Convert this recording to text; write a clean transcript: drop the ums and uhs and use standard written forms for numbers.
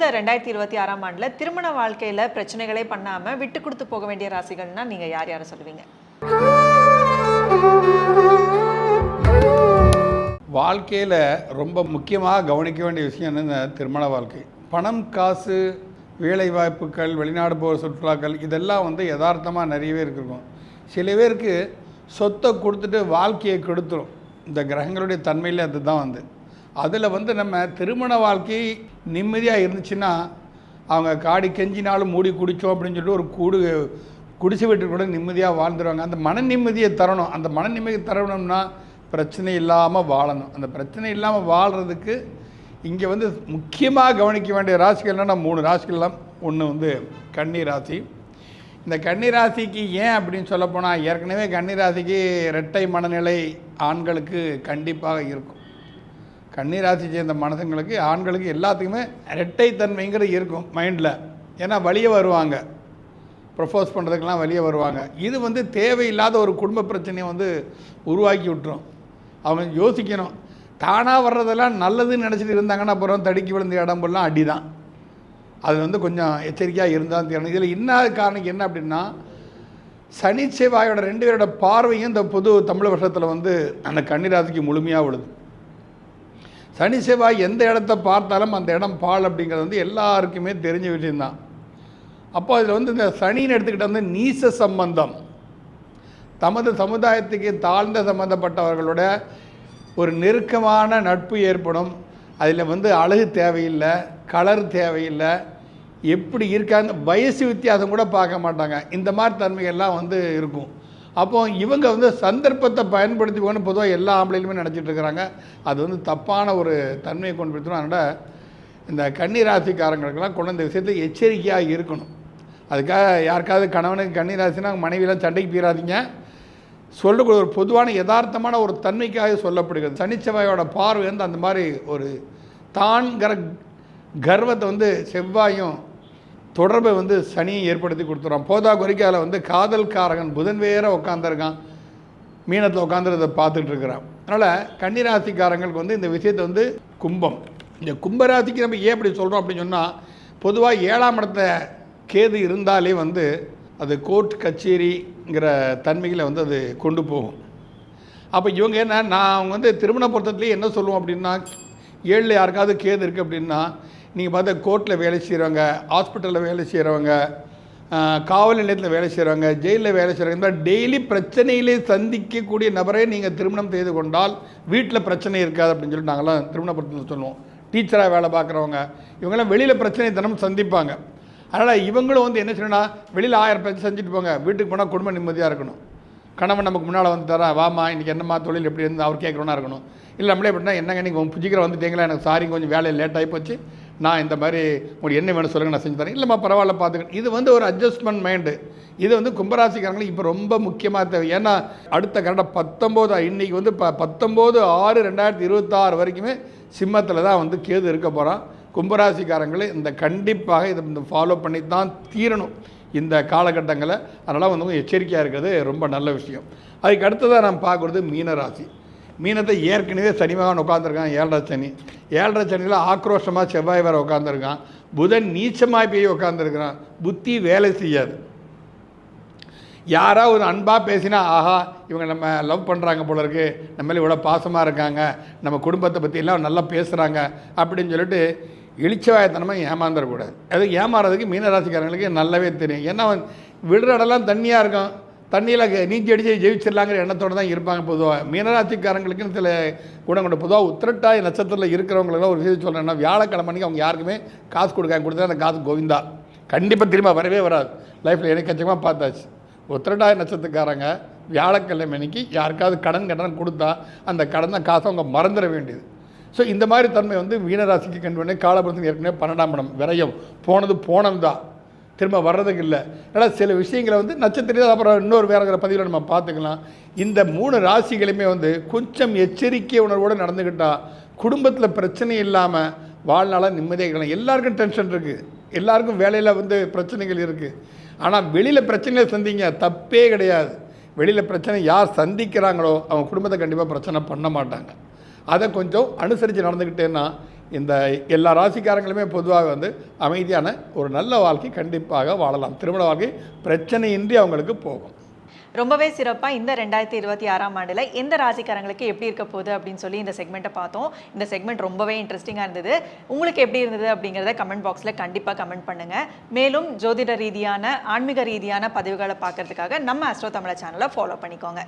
இந்த 2026ஆம் ஆண்டில் திருமண வாழ்க்கையில் பிரச்சனைகளே பண்ணாமல் விட்டு கொடுத்து போக வேண்டிய ராசிகள்னா நீங்கள் யார் யாரை சொல்லுவீங்க? வாழ்க்கையில் ரொம்ப முக்கியமாக கவனிக்க வேண்டிய விஷயம் என்னென்ன, திருமண வாழ்க்கை. பணம், காசு, வேலை வாய்ப்புகள், வெளிநாடு போகிற சுற்றுலாக்கள் இதெல்லாம் யதார்த்தமாக நிறையவே இருக்கும். சில பேருக்கு சொத்தை கொடுத்துட்டு வாழ்க்கையை கெடுத்துரும். இந்த கிரகங்களுடைய தன்மையில் அதுதான் அதில் நம்ம திருமண வாழ்க்கை நிம்மதியாக இருந்துச்சுன்னா அவங்க காடி கெஞ்சினாலும் மூடி குடித்தோம் அப்படின்னு சொல்லிட்டு ஒரு குடிசை வீட்டுக்கு கூட நிம்மதியாக வாழ்ந்துருவாங்க. அந்த மன நிம்மதியை தரணும். அந்த மன நிம்மதியை தரணும்னா பிரச்சனை இல்லாமல் வாழணும். அந்த பிரச்சனை இல்லாமல் வாழ்கிறதுக்கு இங்கே முக்கியமாக கவனிக்க வேண்டிய ராசிகள்னா 3 ராசிகள்லாம். ஒன்று கன்னி ராசி. இந்த கன்னி ராசிக்கு ஏன் அப்படின்னு சொல்லப்போனால், ஏற்கனவே கன்னி ராசிக்கு இரட்டை மனநிலை ஆண்களுக்கு கண்டிப்பாக இருக்கும். கன்னி ராசி சேர்ந்த மனசுங்களுக்கு, ஆண்களுக்கு எல்லாத்துக்குமே இரட்டைத்தன்மைங்கிறது இருக்கும் மைண்டில். ஏன்னா வெளியே வருவாங்க, ப்ரப்போஸ் பண்ணுறதுக்கெல்லாம் வெளியே வருவாங்க. இது தேவையில்லாத ஒரு குடும்ப பிரச்சனையை உருவாக்கி விட்டுரும். அவங்க யோசிக்கணும். தானாக வர்றதெல்லாம் நல்லதுன்னு நினச்சிட்டு இருந்தாங்கன்னா அப்புறம் தடுக்கி விழுந்த இடம்பெல்லாம் அடி தான். அது கொஞ்சம் எச்சரிக்கையாக இருந்தால் தெரியணும். இதில் இன்னொரு காரணம் என்ன அப்படின்னா, சனி செவ்வாயோட 2 பேரோட பார்வையும் இந்த பொது தமிழ் வருஷத்தில் அந்த கன்னிராசிக்கு முழுமையாக விழுது. சனி செவ்வாய் எந்த இடத்த பார்த்தாலும் அந்த இடம் பால் அப்படிங்கிறது எல்லாருக்குமே தெரிஞ்ச விஷயந்தான். அப்போ அதில் இந்த சனின்னு எடுத்துக்கிட்ட நீச சம்பந்தம், தமது சமுதாயத்துக்கு தாழ்ந்த சம்பந்தப்பட்டவர்களோட ஒரு நெருக்கமான நட்பு ஏற்படும். அதில் அழகு தேவையில்லை, கலர் தேவையில்லை, எப்படி இருக்காங்க, வயசு வித்தியாசம் கூட பார்க்க மாட்டாங்க. இந்த மாதிரி தன்மைகள்லாம் இருக்கும். அப்போ இவங்க சந்தர்ப்பத்தை பயன்படுத்தி போகணும் பொதுவாக எல்லா ஆம்பளையிலுமே நினச்சிட்டு இருக்கிறாங்க. அது தப்பான ஒரு தன்மையை கொண்டு போய்த்தணும். அதனால் இந்த கன்னி ராசிக்காரங்களுக்கெல்லாம் கொண்டு இந்த விஷயத்தில் எச்சரிக்கையாக இருக்கணும். அதுக்காக யாருக்காவது கணவனுக்கு கன்னி ராசினா மனைவியெல்லாம் சண்டைக்கு போயிடாதீங்க. சொல்லக்கூடிய ஒரு பொதுவான யதார்த்தமான ஒரு தன்மைக்காக சொல்லப்படுகிறது. சனிச்செவ்வாயோட பார்வை அந்த மாதிரி ஒரு தான்கிற கர்வத்தை செவ்வாயும் தொடர்பை சனியை ஏற்படுத்தி கொடுத்துறான். போதா குறைக்கு அதில் காதல்காரகன் புதன் வேற உட்காந்துருக்கான், மீனத்தில் உட்காந்துறதை பார்த்துட்டு இருக்கிறான். அதனால் கன்னிராசிக்காரங்களுக்கு இந்த விஷயத்தை கும்பம், இந்த கும்பராசிக்கு நம்ம ஏன் இப்படி சொல்கிறோம் அப்படின்னு சொன்னால், பொதுவாக 7ஆம் இடத்த கேது இருந்தாலே அது கோர்ட் கச்சேரிங்கிற தன்மைகளை அது கொண்டு போகும். அப்போ இவங்க என்ன, நான் திருமண பொருத்தத்துலேயே என்ன சொல்லுவோம் அப்படின்னா, 7ல் யாருக்காவது கேது இருக்குது அப்படின்னா, நீங்கள் பார்த்தா கோர்ட்டில் வேலை செய்கிறவங்க, ஹாஸ்பிட்டலில் வேலை செய்கிறவங்க, காவல் நிலையத்தில் வேலை செய்கிறவங்க, ஜெயிலில் வேலை செய்கிறவங்க, இந்த மாதிரி டெய்லி பிரச்சனையிலே சந்திக்கக்கூடிய நபரே நீங்கள் திருமணம் செய்து கொண்டால் வீட்டில் பிரச்சனை இருக்காது அப்படின்னு சொல்லிட்டு நாங்களாம் திருமண பொருத்தத்தில் சொல்லுவோம். டீச்சராக வேலை பார்க்குறவங்க இவங்கெல்லாம் வெளியில் பிரச்சனை தினமும் சந்திப்பாங்க. அதனால் இவங்களும் என்ன செய்யணும்னா, வெளியில் 1000 பிரச்சனை செஞ்சுட்டு போங்க, வீட்டுக்கு போனால் குடும்பம் நிம்மதியாக இருக்கணும். கணவன் நமக்கு முன்னால் தரா, வாமா இன்றைக்கி என்னம்மா தொழில் எப்படி இருந்து அவர் கேட்குறோன்னா இருக்கணும். இல்லை நம்மளே எப்படின்னா, என்னங்க நீங்கள் புஜிக்கிற வந்துட்டீங்களா, எனக்கு சாரி கொஞ்சம் வேலையை லேட் ஆகி போச்சு, நான் இந்த மாதிரி உங்களுக்கு என்ன வேணும் சொல்லுங்கள், நான் செஞ்சு தரேன். இல்லைம்மா பரவாயில்ல பார்த்துக்கணும். இது ஒரு அட்ஜஸ்ட்மெண்ட் மைண்டு. இது கும்பராசிக்காரங்களுக்கு இப்போ ரொம்ப முக்கியமாக தேவை. ஏன்னா அடுத்த கரெக்டாக 19 இன்றைக்கி 19/6/2026 வரைக்குமே சிம்மத்தில் தான் கேது இருக்க போகிறான். கும்பராசிக்காரங்களே இந்த கண்டிப்பாக இதை ஃபாலோ பண்ணி தான் தீரணும் இந்த காலகட்டங்களை. அதனால் எச்சரிக்கையாக இருக்கிறது ரொம்ப நல்ல விஷயம். அதுக்கு அடுத்ததாக நாம் பார்க்குறது மீனராசி. மீனத்தை ஏற்கனவே சனி மகன் உட்காந்துருக்கான், 7.5 சனி. 7.5 சனியில் ஆக்ரோஷமாக செவ்வாய் வேறு உட்காந்துருக்கான். புதன் நீச்சமாய் போய் உட்காந்துருக்கிறான். புத்தி வேலை செய்யாது. யாராவது ஒரு அன்பாக பேசினா, ஆஹா இவங்க நம்ம லவ் பண்ணுறாங்க போல இருக்குது, நம்மளே இவ்வளோ பாசமாக இருக்காங்க, நம்ம குடும்பத்தை பற்றியெல்லாம் நல்லா பேசுகிறாங்க அப்படின்னு சொல்லிட்டு இளிச்சவாயத்தனமாக ஏமாந்துடக்கூடாது. அது ஏமாறதுக்கு மீனராசிக்காரங்களுக்கு நல்லாவே தெரியும். ஏன்னா விடுற இடம்லாம் தண்ணியாக இருக்கும், தண்ணியில் நீச்சல் அடித்து ஜெயிச்சிடலாங்கிற எண்ணத்தோடு தான் இருப்பாங்க. பொதுவாக மீனராசிக்காரங்களுக்குன்னு சில குணம் கொண்டு, பொதுவாக உத்திரட்டாய் நட்சத்திரத்தில் இருக்கிறவங்களுக்கெல்லாம் ஒரு விஷயம் சொல்கிறேன்னா, வியாழக்கிழமைக்கு அவங்க யாருக்குமே காசு கொடுத்தா அந்த காசு கோவிந்தா, கண்டிப்பாக திரும்ப வரவே வராது. லைஃப்பில் எனக்கு கச்சமாக பார்த்தாச்சு. உத்திரட்டாய் நட்சத்திரக்காரங்க வியாழக்கிழமைக்கு யாருக்காவது கடன் கொடுத்தா அந்த கடன் காசை அவங்க மறந்துட வேண்டியது. ஸோ இந்த மாதிரி தன்மை மீனராசிக்கு கண்டு பண்ணி காலபுரத்துக்கு ஏற்கனவே 12ஆம் இடம் விரயம் போனது தான், திரும்ப வர்றதுக்கு இல்லை. அதனால் சில விஷயங்களை நட்சத்திரம் அப்புறம் இன்னொரு வேற பதிவில் நம்ம பார்த்துக்கலாம். இந்த 3 ராசிகளுமே கொஞ்சம் எச்சரிக்கை உணர்வோடு நடந்துக்கிட்டால் குடும்பத்தில் பிரச்சனை இல்லாமல் வாழ்நாளாக நிம்மதியாக இருக்கலாம். எல்லாருக்கும் டென்ஷன் இருக்குது, எல்லாருக்கும் வேலையில் பிரச்சனைகள் இருக்குது. ஆனால் வெளியில் பிரச்சனையை சந்திங்க, தப்பே கிடையாது. வெளியில் பிரச்சனை யார் சந்திக்கிறாங்களோ அவங்க குடும்பத்தை கண்டிப்பாக பிரச்சனை பண்ண மாட்டாங்க. அதை கொஞ்சம் அனுசரித்து நடந்துக்கிட்டேன்னா இந்த எல்லா ராசிக்காரங்களுமே பொதுவாக வந்து அமைதியான ஒரு நல்ல வாழ்க்கை கண்டிப்பாக வாழலாம். திருமண வாழ்க்கை பிரச்சனையின்றி அவங்களுக்கு போகும். ரொம்பவே சிறப்பாக இந்த 2026ஆம் ஆண்டில் எந்த ராசிக்காரங்களுக்கு எப்படி இருக்க போகுது அப்படின்னு சொல்லி இந்த செக்மெண்ட்டை பார்த்தோம். இந்த செக்மெண்ட் ரொம்பவே இன்ட்ரெஸ்டிங்காக இருந்தது. உங்களுக்கு எப்படி இருந்தது அப்படிங்கிறத கமெண்ட் பாக்ஸில் கண்டிப்பாக கமெண்ட் பண்ணுங்கள். மேலும் ஜோதிட ரீதியான ஆன்மீக ரீதியான பதிவுகளை பார்க்கறதுக்காக நம்ம ஆஸ்ட்ரோ தமிழா சேனலை ஃபாலோ பண்ணிக்கோங்க.